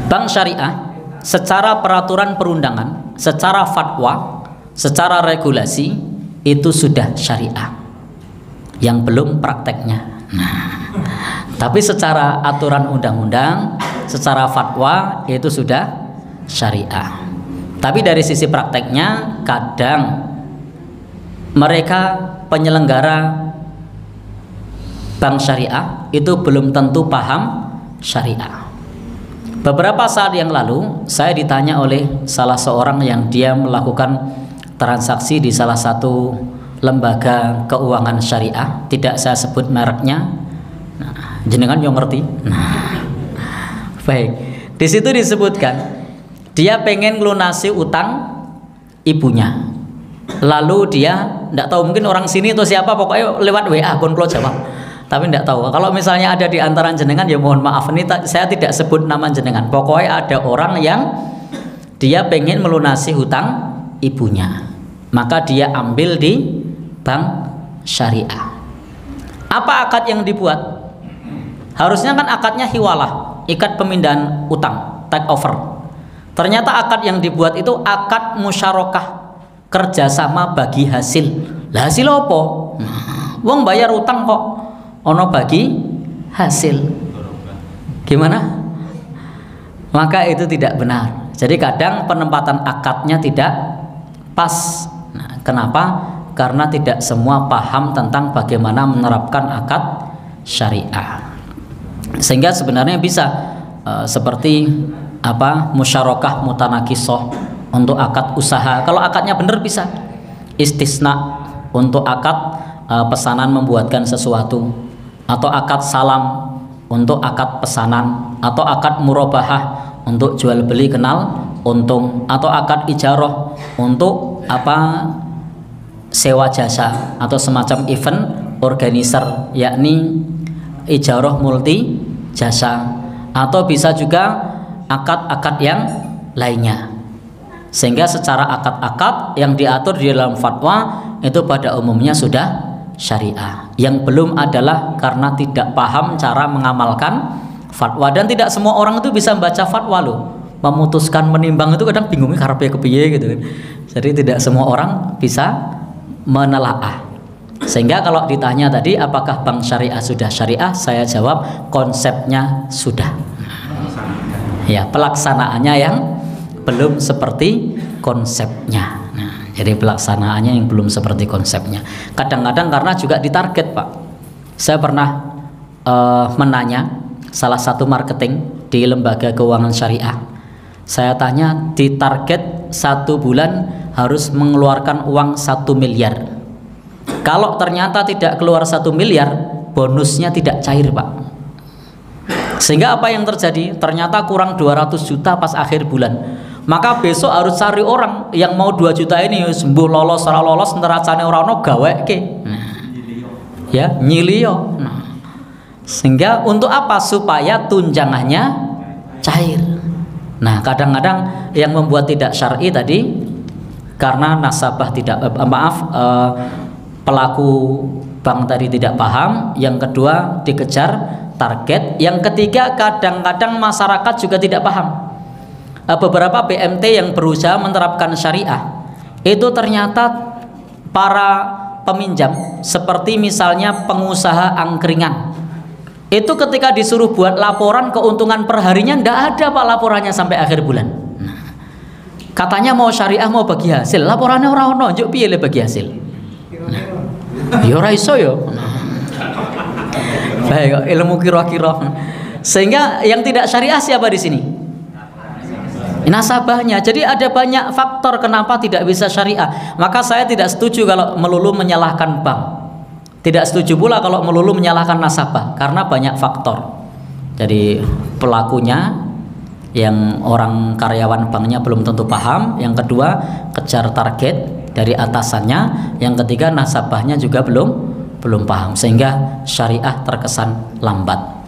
Bank syariah secara peraturan perundangan, secara fatwa, secara regulasi itu sudah syariah. Yang belum prakteknya. Nah, tapi secara aturan undang-undang, secara fatwa itu sudah syariah. Tapi dari sisi prakteknya kadang mereka penyelenggara bank syariah itu belum tentu paham syariah. Beberapa saat yang lalu saya ditanya oleh salah seorang yang dia melakukan transaksi di salah satu lembaga keuangan syariah, tidak saya sebut mereknya. Nah, jenengan yang ngerti. Nah, baik. Di situ disebutkan dia pengen lunasi utang ibunya. Lalu dia tidak tahu, mungkin orang sini atau siapa, pokoknya lewat WA kon kula jawab. Tapi tidak tahu. Kalau misalnya ada di antara jenengan ya mohon maaf, ini saya tidak sebut nama jenengan. Pokoknya ada orang yang dia pengen melunasi hutang ibunya. Maka dia ambil di bank syariah. Apa akad yang dibuat? Harusnya kan akadnya hiwalah, ikat pemindahan utang, take over. Ternyata akad yang dibuat itu akad musyarakah, kerjasama bagi hasil. Lah hasil apa? Wong bayar utang kok ono bagi hasil. Gimana? Maka itu tidak benar. Jadi kadang penempatan akadnya tidak pas. Nah, kenapa? Karena tidak semua paham tentang bagaimana menerapkan akad syariah. Sehingga sebenarnya bisa seperti apa, musyarakah mutanakisah untuk akad usaha. Kalau akadnya benar bisa. Istisna untuk akad pesanan membuatkan sesuatu, atau akad salam untuk akad pesanan, atau akad murabahah untuk jual beli kenal untung, atau akad ijarah untuk apa, sewa jasa atau semacam event organizer, yakni ijarah multi jasa, atau bisa juga akad-akad yang lainnya. Sehingga secara akad-akad yang diatur di dalam fatwa itu pada umumnya sudah syariah. Yang belum adalah karena tidak paham cara mengamalkan fatwa, dan tidak semua orang itu bisa membaca fatwa loh. Memutuskan, menimbang itu kadang bingungnya karepe kepiye gitu kan. Jadi tidak semua orang bisa menelaah. Sehingga kalau ditanya tadi apakah bank syariah sudah syariah, saya jawab konsepnya sudah. Ya, pelaksanaannya yang belum seperti konsepnya. Nah, jadi pelaksanaannya yang belum seperti konsepnya. Kadang-kadang karena juga ditarget, Pak. Saya pernah menanya salah satu marketing di lembaga keuangan syariah. Saya tanya, ditarget 1 bulan harus mengeluarkan uang 1 miliar. Kalau ternyata tidak keluar 1 miliar, bonusnya tidak cair, Pak. Sehingga apa yang terjadi? Ternyata kurang 200 juta pas akhir bulan. Maka besok harus cari orang yang mau 2 juta ini, sembuh lolos ora lolos neracane ora ono gaweke. Ya, nyilio. Sehingga untuk apa? Supaya tunjangannya cair. Nah, kadang-kadang yang membuat tidak syar'i tadi karena nasabah tidak pelaku bank tadi tidak paham, yang kedua dikejar target, yang ketiga kadang-kadang masyarakat juga tidak paham. Beberapa BMT yang berusaha menerapkan syariah itu ternyata para peminjam, seperti misalnya pengusaha angkringan, itu ketika disuruh buat laporan keuntungan perharinya ndak ada, Pak, laporannya sampai akhir bulan. Katanya mau syariah, mau bagi hasil, laporannya ora ono, njuk piye le bagi hasil. Ya ora iso ya. Baik, ilmu kira-kira. Sehingga yang tidak syariah siapa di sini? Nasabahnya. Jadi ada banyak faktor kenapa tidak bisa syariah. Maka saya tidak setuju kalau melulu menyalahkan bank. Tidak setuju pula kalau melulu menyalahkan nasabah, karena banyak faktor. Jadi pelakunya, yang orang karyawan banknya belum tentu paham. Yang kedua, kejar target dari atasannya. Yang ketiga, nasabahnya juga belum paham, sehingga syariah terkesan lambat.